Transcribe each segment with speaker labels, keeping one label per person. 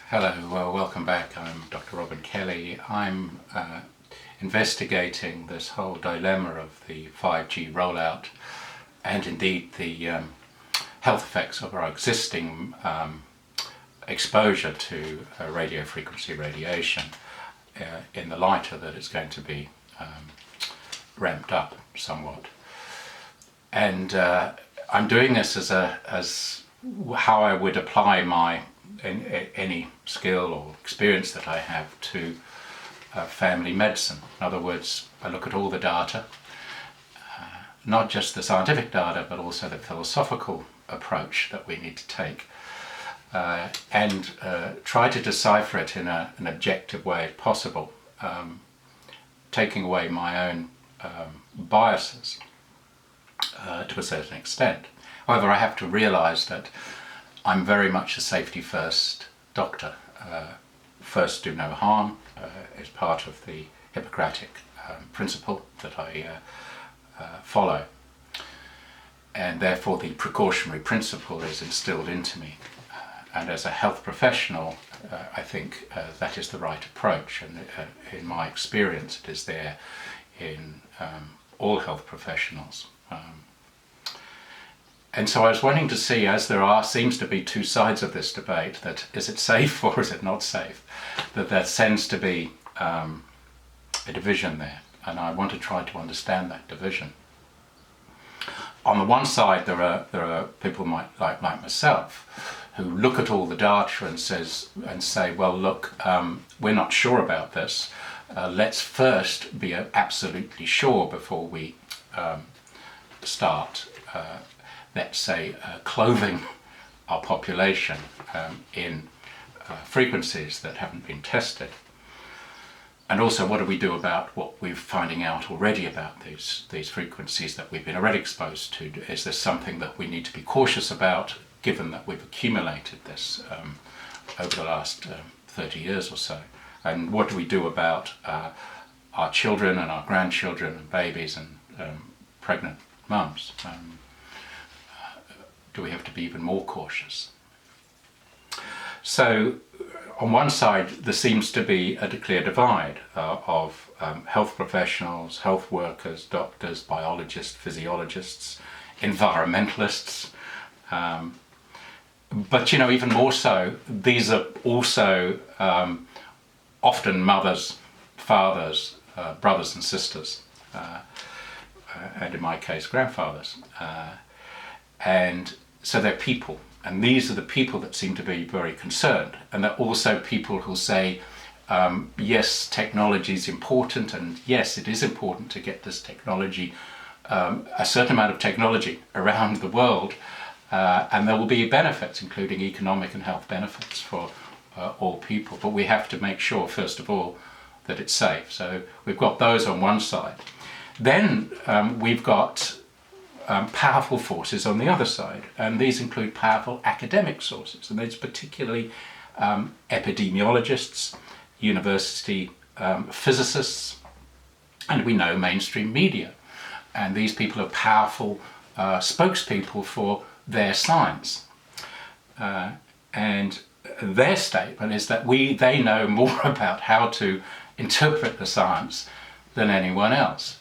Speaker 1: Hello, well, welcome back. I'm Dr. Robin Kelly. I'm investigating this whole dilemma of the 5G rollout and indeed the health effects of our existing exposure to radio frequency radiation in the light of that it's going to be ramped up somewhat. And I'm doing this as how I would apply my any skill or experience that I have to family medicine. In other words, I look at all the data, not just the scientific data, but also the philosophical approach that we need to take, and try to decipher it in an objective way if possible, taking away my own biases to a certain extent. However, I have to realize that I'm very much a safety first doctor. First do no harm is part of the Hippocratic principle that I follow, and therefore the precautionary principle is instilled into me. And as a health professional, I think that is the right approach, and in my experience it is there in all health professionals. And so I was wanting to see, as there seems to be two sides of this debate, that is it safe or is it not safe, that there tends to be a division there, and I want to try to understand that division. On the one side, there are people like myself who look at all the data and say, well, look, we're not sure about this. Let's first be absolutely sure before we start let's say, clothing our population in frequencies that haven't been tested. And also, what do we do about what we're finding out already about these frequencies that we've been already exposed to? Is there something that we need to be cautious about, given that we've accumulated this over the last 30 years or so? And what do we do about our children and our grandchildren and babies and pregnant mums? Do we have to be even more cautious? So on one side there seems to be a clear divide of health professionals, health workers, doctors, biologists, physiologists, environmentalists, but even more so, these are also often mothers, fathers, brothers and sisters, and in my case grandfathers, and so they're people, and these are the people that seem to be very concerned. And they're also people who say, yes, technology is important, and yes, it is important to get this technology, a certain amount of technology around the world, and there will be benefits, including economic and health benefits for all people. But we have to make sure, first of all, that it's safe. So we've got those on one side. Then we've got powerful forces on the other side, and these include powerful academic sources, and it's particularly epidemiologists, university physicists, and we know mainstream media, and these people are powerful spokespeople for their science, and their statement is that they know more about how to interpret the science than anyone else.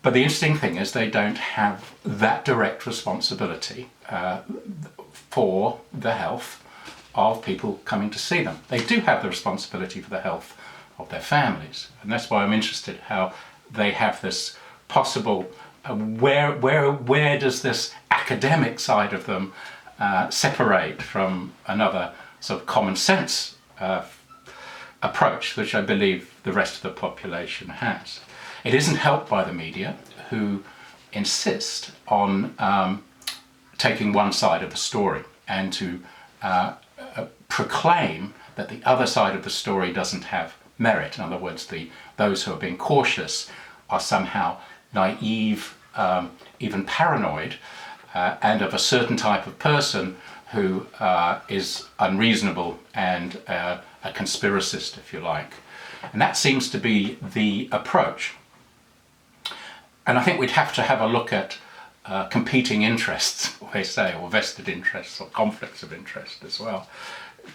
Speaker 1: But the interesting thing is they don't have that direct responsibility for the health of people coming to see them. They do have the responsibility for the health of their families, and that's why I'm interested how they have this possible, where does this academic side of them separate from another sort of common sense approach, which I believe the rest of the population has. It isn't helped by the media, who insist on taking one side of the story and to proclaim that the other side of the story doesn't have merit. In other words, those who are being cautious are somehow naive, even paranoid, and of a certain type of person who is unreasonable and a conspiracist, if you like. And that seems to be the approach. And I think we'd have to have a look at competing interests, they say, or vested interests, or conflicts of interest as well.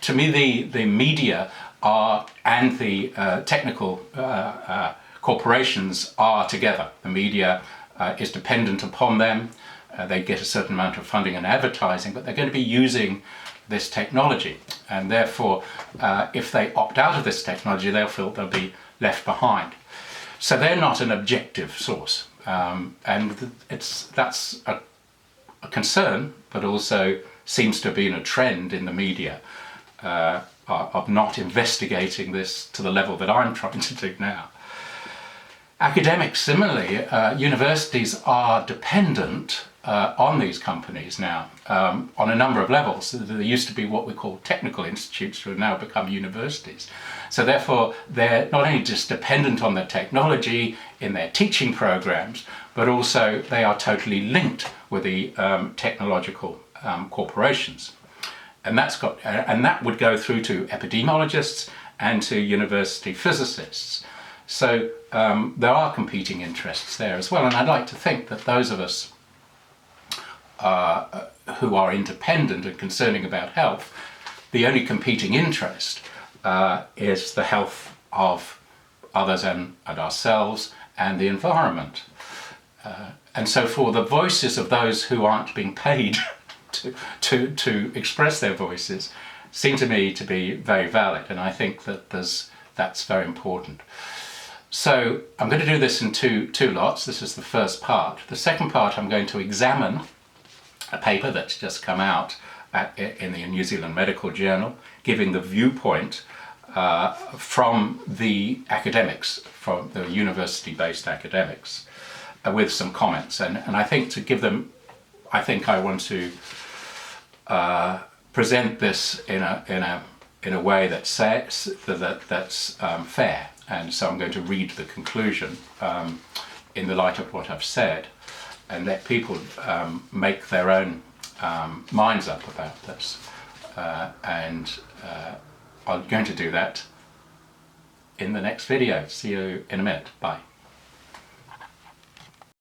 Speaker 1: To me, the media are, and the technical corporations are together. The media is dependent upon them. They get a certain amount of funding and advertising, but they're going to be using this technology. And therefore, if they opt out of this technology, they'll feel they'll be left behind. So they're not an objective source. And that's a concern, but also seems to have been a trend in the media of not investigating this to the level that I'm trying to do now. Academics, similarly, universities are dependent on these companies now on a number of levels. There used to be what we call technical institutes, who have now become universities. So therefore, they're not only just dependent on the technology in their teaching programs, but also they are totally linked with the technological corporations. And that would go through to epidemiologists and to university physicists. So there are competing interests there as well. And I'd like to think that those of us who are independent and concerning about health, the only competing interest is the health of others and ourselves and the environment. And so for the voices of those who aren't being paid to express their voices seem to me to be very valid, and I think that that's very important. So I'm going to do this in two lots. This is the first part. The second part, I'm going to examine a paper that's just come out in the New Zealand Medical Journal, giving the viewpoint from the academics, from the university-based academics, with some comments. And I think to give them, I want to present this in a way that's fair. And so I'm going to read the conclusion in the light of what I've said, and let people make their own minds up about this. And I'm going to do that in the next video. See you in a minute. Bye.